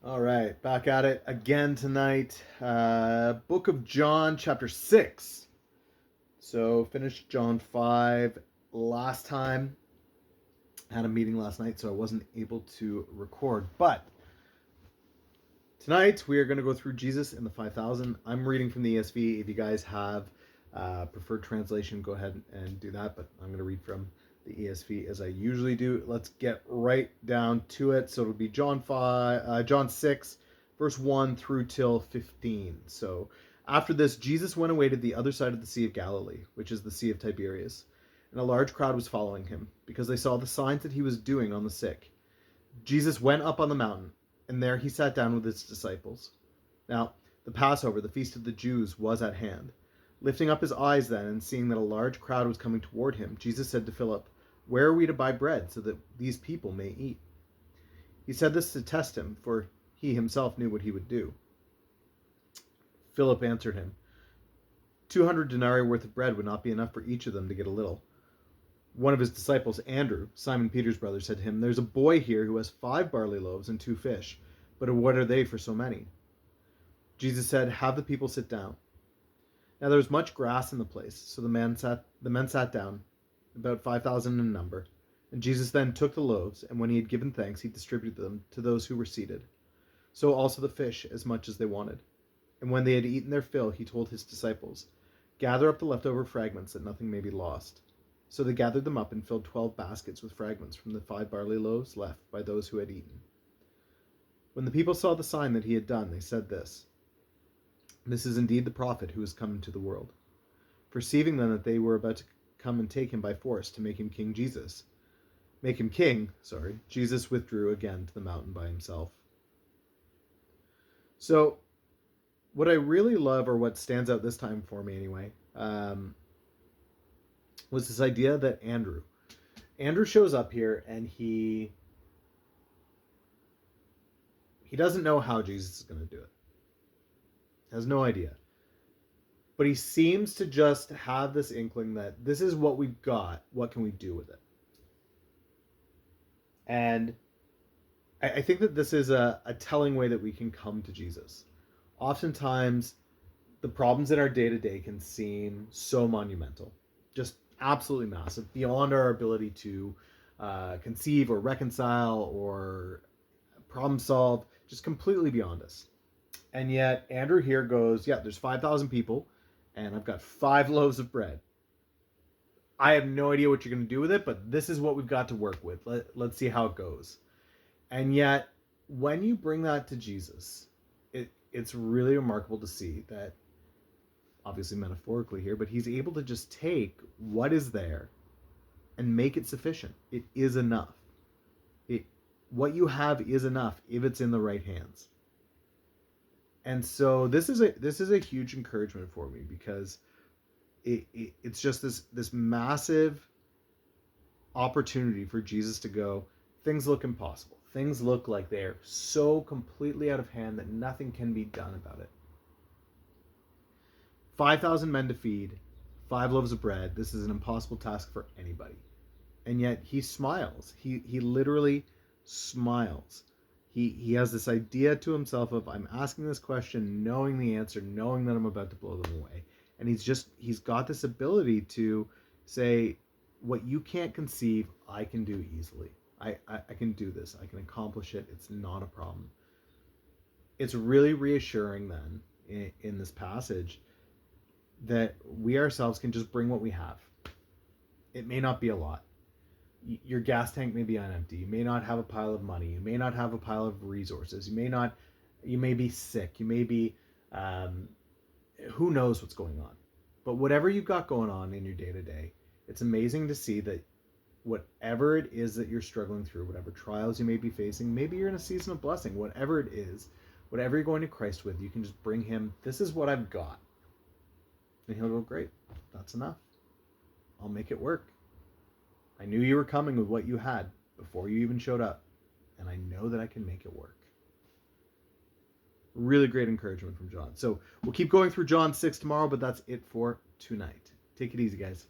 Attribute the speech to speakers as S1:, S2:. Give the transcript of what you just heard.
S1: All right, back at it again tonight. Book of John, chapter 6. So, finished John 5 last time. Had a meeting last night, so I wasn't able to record. But tonight, we are going to go through Jesus in the 5,000. I'm reading from the ESV. If you guys have preferred translation, go ahead and do that. But I'm going to read from the ESV as I usually do. Let's get right down to it. So it'll be John 6, verse 1 through till 15. So after this, Jesus went away to the other side of the Sea of Galilee, which is the Sea of Tiberias, and a large crowd was following him, because they saw the signs that he was doing on the sick. Jesus went up on the mountain, and there he sat down with his disciples. Now, the Passover, the feast of the Jews, was at hand. Lifting up his eyes then, and seeing that a large crowd was coming toward him, Jesus said to Philip, "Where are we to buy bread so that these people may eat?" He said this to test him, for he himself knew what he would do. Philip answered him, 200 denarii worth of bread would not be enough for each of them to get a little. One of his disciples, Andrew, Simon Peter's brother, said to him, "There's a boy here who has 5 barley loaves and 2 fish, but what are they for so many?" Jesus said, "Have the people sit down." Now there was much grass in the place, so the men sat down, about 5,000 in number. And Jesus then took the loaves, and when he had given thanks, he distributed them to those who were seated. So also the fish, as much as they wanted. And when they had eaten their fill, he told his disciples, "Gather up the leftover fragments, that nothing may be lost." So they gathered them up and filled 12 baskets with fragments from the 5 barley loaves left by those who had eaten. When the people saw the sign that he had done, they said this is indeed the prophet who has come into the world. Perceiving then that they were about to come and take him by force to make him king, Jesus withdrew again to the mountain by himself. So what I really love, or what stands out this time for me anyway, was this idea that Andrew shows up here, and he doesn't know how Jesus is going to do it. Has no idea. But he seems to just have this inkling that this is what we've got. What can we do with it? And I think that this is a telling way that we can come to Jesus. Oftentimes, the problems in our day-to-day can seem so monumental, just absolutely massive, beyond our ability to conceive or reconcile or problem solve, just completely beyond us. And yet, Andrew here goes, yeah, there's 5,000 people, and I've got 5 loaves of bread. I have no idea what you're going to do with it, but this is what we've got to work with. Let's see how it goes. And yet, when you bring that to Jesus, it's really remarkable to see that, obviously metaphorically here, but he's able to just take what is there and make it sufficient. It is enough. What you have is enough if it's in the right hands. And so this is a huge encouragement for me, because it's just this massive opportunity for Jesus to go, things look impossible. Things look like they're so completely out of hand that nothing can be done about it. 5,000 men to feed, 5 loaves of bread. This is an impossible task for anybody. And yet he smiles. He literally smiles. He has this idea to himself of, I'm asking this question, knowing the answer, knowing that I'm about to blow them away. And he's got this ability to say, what you can't conceive, I can do easily. I can do this. I can accomplish it. It's not a problem. It's really reassuring then in this passage that we ourselves can just bring what we have. It may not be a lot. Your gas tank may be on empty. You may not have a pile of money. You may not have a pile of resources. You may be sick. You may be, who knows what's going on. But whatever you've got going on in your day-to-day, it's amazing to see that whatever it is that you're struggling through, whatever trials you may be facing, maybe you're in a season of blessing, whatever it is, whatever you're going to Christ with, you can just bring him, this is what I've got. And he'll go, great, that's enough. I'll make it work. I knew you were coming with what you had before you even showed up, and I know that I can make it work. Really great encouragement from John. So we'll keep going through John 6 tomorrow, but that's it for tonight. Take it easy, guys.